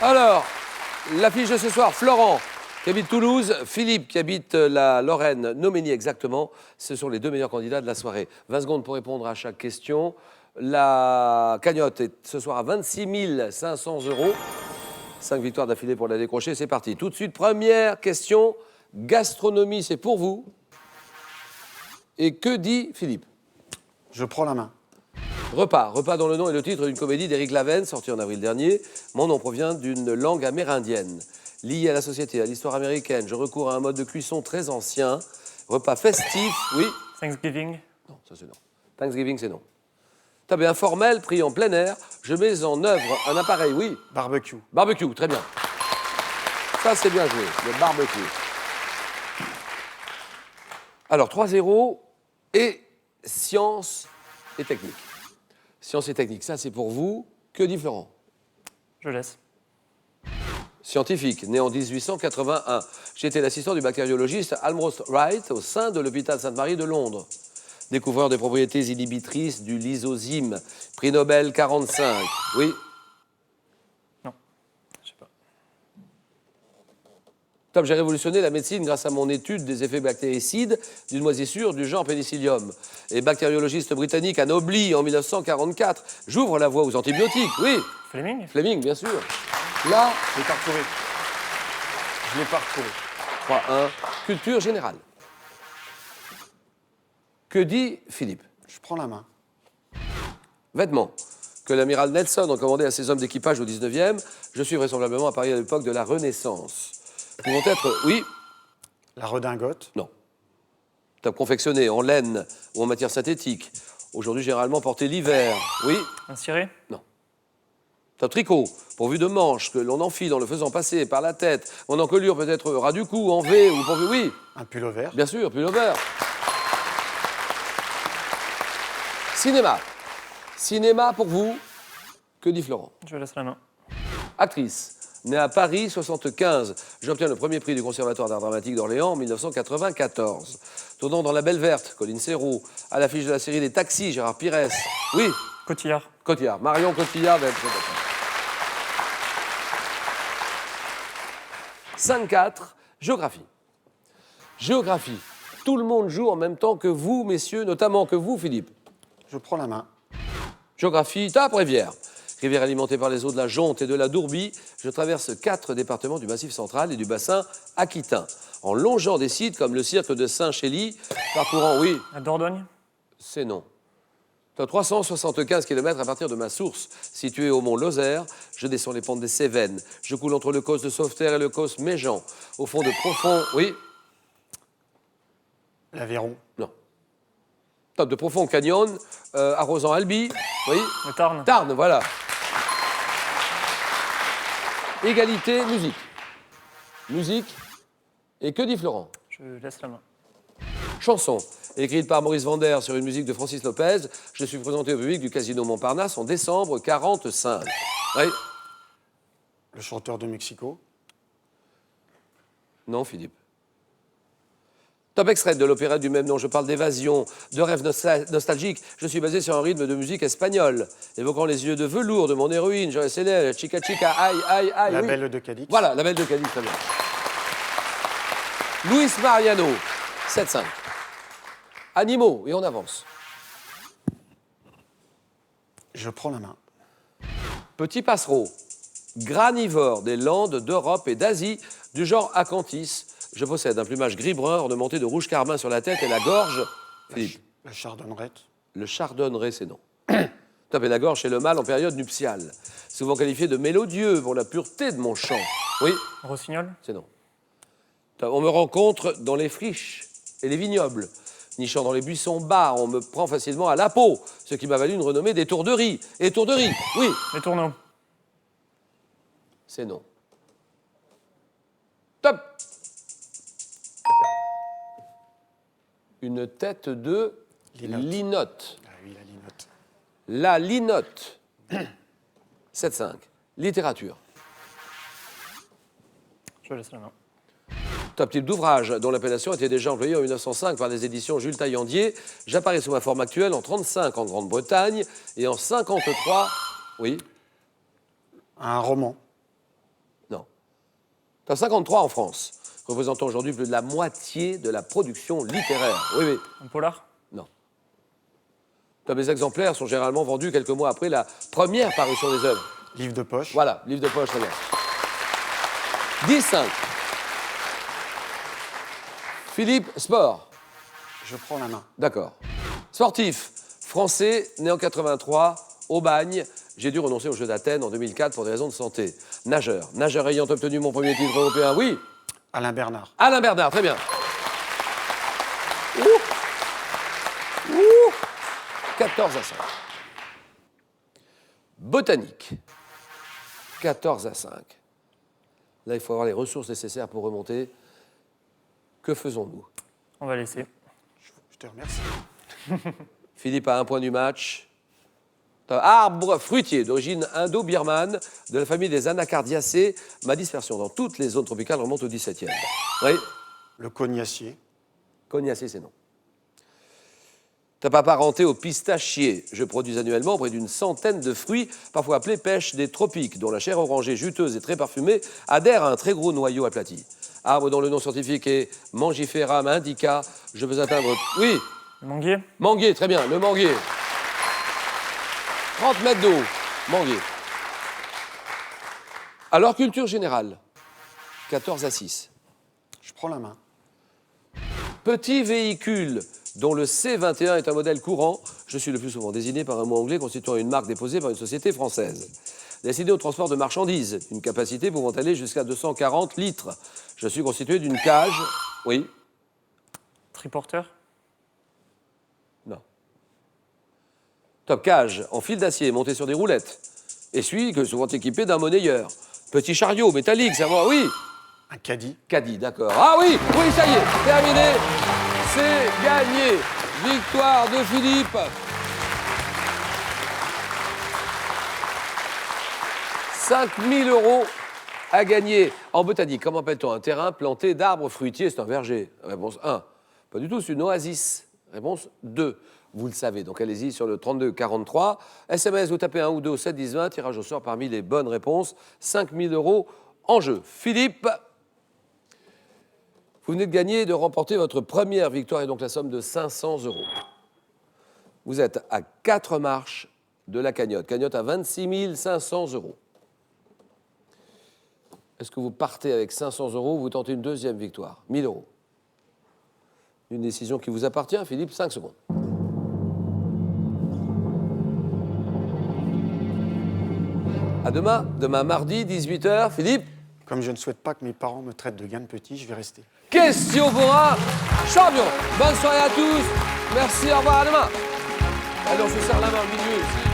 Alors, l'affiche de ce soir, Florent, qui habite Toulouse, Philippe, qui habite la Lorraine, Noménie exactement. Ce sont les deux meilleurs candidats de la soirée. 20 secondes pour répondre à chaque question. La cagnotte est ce soir à 26 500 €. 5 victoires d'affilée pour la décrocher. C'est parti. Tout de suite, première question. Gastronomie, c'est pour vous. Et que dit Philippe? Je prends la main. Repas. Repas dont le nom est le titre d'une comédie d'Éric Lavenne, sortie en avril dernier. Mon nom provient d'une langue amérindienne. Liée à la société, à l'histoire américaine, je recours à un mode de cuisson très ancien. Repas festif, oui. Thanksgiving. Non, ça c'est non. Thanksgiving, c'est non. Tablé informel, pris en plein air. Je mets en œuvre un appareil, oui. Barbecue. Barbecue, très bien. Ça, c'est bien joué, le barbecue. Alors, 3-0 et sciences et techniques. Sciences et techniques, ça c'est pour vous. Que dit Florent? Je laisse. Scientifique, né en 1881. J'étais l'assistant du bactériologiste Almroth Wright au sein de l'hôpital Sainte-Marie de Londres. Découvreur des propriétés inhibitrices du lysozyme. Prix Nobel 45. Oui. Non, je sais pas. Top, j'ai révolutionné la médecine grâce à mon étude des effets bactéricides d'une moisissure du genre Penicillium. Et bactériologiste britannique anobli en 1944. J'ouvre la voie aux antibiotiques. Oui. Fleming. Fleming, bien sûr. Là, Je l'ai parcouru. Je l'ai parcouru. 3-1. Culture générale. Que dit Philippe? Je prends la main. Vêtements. Que l'amiral Nelson a commandé à ses hommes d'équipage au 19e. Je suis vraisemblablement à Paris à l'époque de la Renaissance. Pouvant être, oui, La redingote. non. Top confectionné en laine ou en matière synthétique. Aujourd'hui généralement porté l'hiver. Oui, Un ciré. non. Top tricot, pourvu de manches que l'on enfile en le faisant passer par la tête. En encolure peut-être ras du cou, en V ou pourvu, oui. Un pullover. Bien sûr, pullover. Cinéma. Cinéma pour vous. Que dit Florent? Je laisse la main. Actrice. Née à Paris, 75. J'obtiens le premier prix du Conservatoire d'art dramatique d'Orléans en 1994. Tournant dans La Belle Verte, Colline Serrault. À l'affiche de la série Les Taxis, Gérard Pires. Oui, Cotillard. Cotillard. Marion Cotillard. 5-4. Géographie. Géographie. Tout le monde joue en même temps que vous, messieurs, notamment que vous, Philippe. Je prends la main. Géographie, Tape, rivière. Rivière alimentée par les eaux de la Jonte et de la Dourbie, je traverse 4 départements du Massif central et du bassin aquitain. En longeant des sites comme le cirque de Saint-Chély, parcourant, oui, La Dordogne. c'est non. 375 km à partir de ma source, située au mont Lozère, je descends les pentes des Cévennes. Je coule entre le causse de Sauveterre et le causse Méjean. Au fond de profonds, oui, L'Aveyron. non. Top de profonds canyons, arrosant Albi, oui. Le Tarn. Tarn, voilà. Égalité, musique. Musique. Et que dit Florent? Je laisse la main. Chanson. Écrite par Maurice Vander sur une musique de Francis Lopez. Je suis présenté au public du Casino Montparnasse en décembre 45. Oui. Le chanteur de Mexico. Non, Philippe. Top extrait de l'opéra du même nom. Je parle d'évasion, de rêves nostalgiques. Je suis basé sur un rythme de musique espagnole, évoquant les yeux de velours de mon héroïne. Joyeux Célèbre, chica chica, aïe, aïe, aïe. La oui. Belle de Cadix. Voilà, la Belle de Cadix, très bien. Luis Mariano, 7-5. Animaux, et on avance. Je prends la main. Petit passereau, granivore des landes d'Europe et d'Asie, du genre Acanthis. Je possède un plumage gris-brun ornementé de rouge carmin sur la tête et la gorge. Philippe. La chardonneret. Le chardonneret, c'est non. Top, et la gorge chez le mâle en période nuptiale. Souvent qualifié de mélodieux pour la pureté de mon chant. Oui, Rossignol. c'est non. Top, on me rencontre dans les friches et les vignobles. Nichant dans les buissons bas, on me prend facilement à la peau, ce qui m'a valu une renommée d'étourderie. Étourderie, oui, Les Tourneaux. c'est non. Top. Une tête de Linotte. linotte. Ah oui, la linotte. La linotte. 7-5. Littérature. Je laisse la main. Top type d'ouvrage dont l'appellation était déjà employée en 1905 par les éditions Jules Taillandier. J'apparais sous ma forme actuelle en 35 en Grande-Bretagne et en 53, oui, Un roman. Top 53 en France, représentant aujourd'hui plus de la moitié de la production littéraire. Oui, oui. Un polar. Non. Top, les exemplaires sont généralement vendus quelques mois après la première parution des œuvres. Livre de poche. Voilà, livre de poche, très bien. 10-5. Philippe, sport. Je prends la main. D'accord. Sportif, français, né en 83, au Bagne. J'ai dû renoncer aux Jeux d'Athènes en 2004 pour des raisons de santé. Nageur. Nageur ayant obtenu mon premier titre européen, oui. Alain Bernard. Alain Bernard, très bien. Ouh. Ouh. 14 à 5. Botanique. 14 à 5. Là, il faut avoir les ressources nécessaires pour remonter. Que faisons-nous? On va laisser. Je te remercie. Philippe a un point du match. Arbre fruitier d'origine indo-birmane de la famille des Anacardiacées. Ma dispersion dans toutes les zones tropicales remonte au XVIIe. Oui. Le cognacier. Cognacé, c'est non. Top apparenté au pistachier. Je produis annuellement près d'une centaine de fruits, parfois appelés pêche des tropiques, dont la chair orangée, juteuse et très parfumée adhère à un très gros noyau aplati. Arbre dont le nom scientifique est Mangifera indica. Je veux atteindre... Oui, Le manguier. manguier, très bien, le manguier. 30 mètres d'eau, manguier. Alors, culture générale. 14 à 6. Je prends la main. Petit véhicule dont le C21 est un modèle courant, je suis le plus souvent désigné par un mot anglais constituant une marque déposée par une société française. Destiné au transport de marchandises, une capacité pouvant aller jusqu'à 240 litres. Je suis constitué d'une cage. Oui. Triporteur. Non. Top cage en fil d'acier monté sur des roulettes. Essuie que souvent équipé d'un monnayeur. Petit chariot métallique, ça va, oui. Un caddie. Caddie, d'accord. Ah oui, oui, ça y est, terminé. C'est gagné. Victoire de Philippe. 5 000 € à gagner. En botanique, comment appelle-t-on un terrain planté d'arbres fruitiers? C'est un verger. Réponse 1. Pas du tout, c'est une oasis. Réponse 2. Vous le savez, donc allez-y sur le 32 43. SMS, vous tapez 1 ou 2 au 7 10 20. Tirage au sort parmi les bonnes réponses. 5 000 € en jeu. Philippe, vous venez de gagner et de remporter votre première victoire et donc la somme de 500 €. Vous êtes à 4 marches de la cagnotte. Cagnotte à 26 500 €. Est-ce que vous partez avec 500 € ou vous tentez une deuxième victoire? 1 000 €. Une décision qui vous appartient, Philippe, 5 secondes. À demain, mardi, 18h. Philippe, Comme je ne souhaite pas que mes parents me traitent de gain de petit, je vais rester. question pour un champion. Bonne soirée à tous. Merci, au revoir, à demain. Allez, on se serre la main au milieu ici.